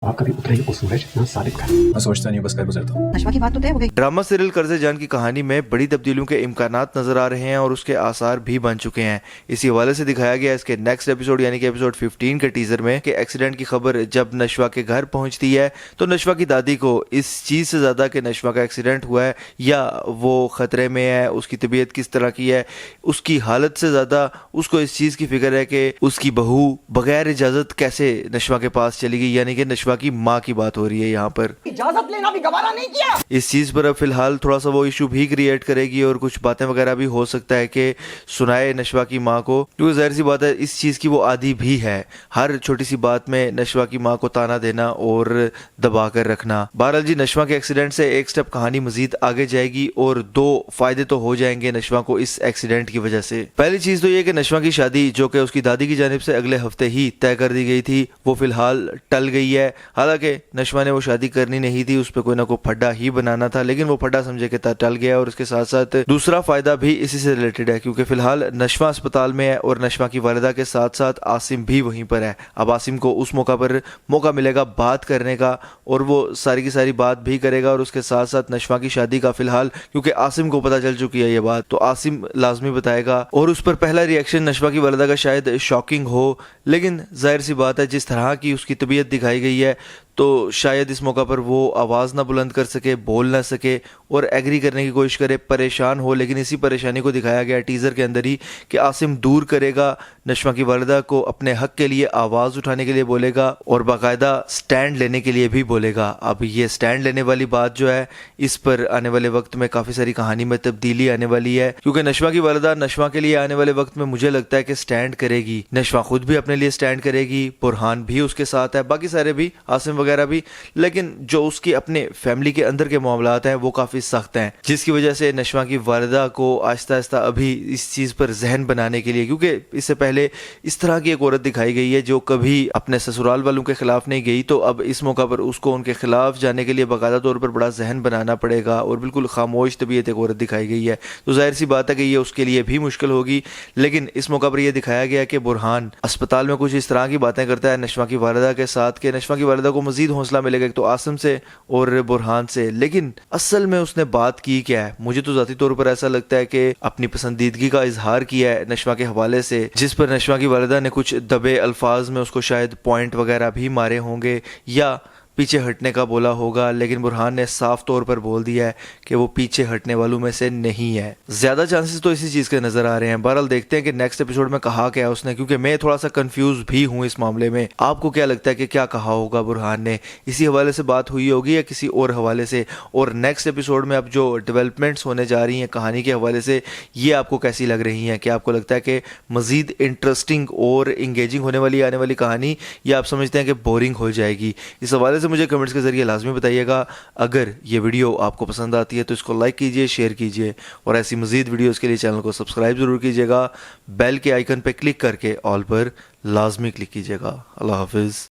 आप कभी उतरे वो सूरज ना साबित कर। मैं सोचता नहीं, बस कर गुजरता हूँ। नशवा की बात तो तय हो गई। ड्रामा सीरियल कर्ज़े जान की कहानी में बड़ी तब्दीलियों के इम्कानात नजर आ रहे हैं और उसके आसार भी बन चुके हैं। इसी हवाले से दिखाया गया इसके नेक्स्ट एपिसोड यानी कि एपिसोड 15 के टीजर में कि एक्सीडेंट की खबर जब नशवा के घर पहुंचती है तो नशवा की दादी को इस चीज से ज्यादा कि नशवा का एक्सीडेंट हुआ है या वो खतरे में है, उसकी तबीयत किस तरह की है, उसकी हालत से ज्यादा उसको इस चीज की फिक्र है कि उसकी बहू बगैर इजाजत कैसे नशवा के पास चली गई, यानी कि नशवा की माँ की बात हो रही है यहाँ पर। इजाजत लेना भी गवारा नहीं किया। इस चीज पर अब फिलहाल थोड़ा सा वो इशू भी क्रिएट करेगी और कुछ बातें वगैरह भी हो सकता है कि सुनाए नशवा की माँ को, क्योंकि जाहिर सी बात है इस चीज की वो आदी भी है, हर छोटी सी बात में नशवा की माँ को ताना देना और दबा कर रखना। बहरहाल जी, नशवा के एक्सीडेंट से एक स्टेप कहानी मजीद आगे जाएगी और दो फायदे तो हो जाएंगे नशवा को इस एक्सीडेंट की वजह से। पहली चीज तो ये कि नशवा की शादी जो कि उसकी दादी की जानिब से अगले हफ्ते ही तय कर दी गई थी वो फिलहाल टल गई है। हालांकि नशवा ने वो शादी करनी नहीं थी, उस पर कोई ना कोई फड्डा ही बनाना था, लेकिन वो फड्डा समझे के टल गया। और उसके साथ साथ दूसरा फायदा भी इसी से रिलेटेड है क्योंकि फिलहाल नशवा अस्पताल में है और नशवा की वालिदा के साथ साथ आसिम भी वहीं पर है। अब आसिम को उस मौका मिलेगा बात करने का और वो सारी की सारी बात भी करेगा। और उसके साथ साथ नशवा की शादी का फिलहाल क्योंकि आसिम को पता चल चुकी है ये बात, तो आसिम लाजमी बताएगा और उस पर पहला रिएक्शन नशवा की वालिदा का शायद शॉकिंग हो, लेकिन जाहिर सी बात है जिस तरह की उसकी तबीयत दिखाई गई है तो शायद इस मौका पर वो आवाज़ ना बुलंद कर सके, बोल ना सके और एग्री करने की कोशिश करे, परेशान हो। लेकिन इसी परेशानी को दिखाया गया टीज़र के अंदर ही कि आसिम दूर करेगा नशवा की वालिदा को, अपने हक के लिए आवाज़ उठाने के लिए बोलेगा और बाकायदा स्टैंड लेने के लिए भी बोलेगा। अब ये स्टैंड लेने वाली बात जो है इस पर आने वाले वक्त में काफ़ी सारी कहानी में तब्दीली आने वाली है क्योंकि नशवा की वालिदा नशवा के लिए आने वाले वक्त में मुझे लगता है कि स्टैंड करेगी। नशवा खुद भी अपने लिए स्टैंड करेगी, बुरहान भी उसके साथ है, बाकी सारे भी, आसिम वगैरह भी, लेकिन जो उसकी अपने फैमिली के अंदर के मामलात हैं वो काफ़ी सख्त हैं, जिसकी वजह से नशवा की वालिदा को आहिस्ता आहिस्ता अभी इस चीज़ पर जहन बनाने के लिए, क्योंकि इससे पहले इस तरह की एक औरत दिखाई गई है जो कभी अपने ससुराल वालों के खिलाफ नहीं गई, तो अब इस मौका पर उसको उनके खिलाफ जाने के लिए बाकायदा तौर पर बड़ा जहन बनाना पड़ेगा और बिल्कुल खामोश तबीयत एक औरत दिखाई गई है। तो जाहिर सी बात है कि ये उसके लिए भी मुश्किल होगी। लेकिन इस मौका पर यह दिखाया गया कि बुरहान अस्पताल में कुछ इस तरह की बातें करता है नशवा की वालिदा के साथ कि नशवा की वालिदा को मजीद हौसला मिलेगा एक तो आसिम से और बुरहान से। लेकिन असल में उसने बात की क्या है? मुझे तो ज़ाती तौर पर ऐसा लगता है कि अपनी पसंदीदगी का इजहार किया है नशवा के हवाले से, जिस पर नशवा की वालिदा ने कुछ दबे अल्फाज में उसको शायद पॉइंट वगैरह भी मारे होंगे या पीछे हटने का बोला होगा, लेकिन बुरहान ने साफ तौर पर बोल दिया है कि वो पीछे हटने वालों में से नहीं है। ज्यादा चांसेस तो इसी चीज के नजर आ रहे हैं। बहरहाल देखते हैं कि नेक्स्ट एपिसोड में कहा क्या है उसने, क्योंकि मैं थोड़ा सा कंफ्यूज भी हूं इस मामले में। आपको क्या लगता है कि क्या कहा होगा बुरहान ने? इसी हवाले से बात हुई होगी या किसी और हवाले से? और नेक्स्ट एपिसोड में अब जो डेवलपमेंट्स होने जा रही हैं कहानी के हवाले से, ये आपको कैसी लग रही हैं? क्या आपको लगता है कि मजीद इंटरेस्टिंग और इंगेजिंग होने वाली आने वाली कहानी, या आप समझते हैं कि बोरिंग हो जाएगी? इस हवाले से मुझे कमेंट्स के जरिए लाजमी बताइएगा। अगर ये वीडियो आपको पसंद आती है तो इसको लाइक कीजिए, शेयर कीजिए और ऐसी मजीद वीडियोस के लिए चैनल को सब्सक्राइब जरूर कीजिएगा। बेल के आइकन पर क्लिक करके ऑल पर लाजमी क्लिक कीजिएगा। अल्लाह हाफिज़।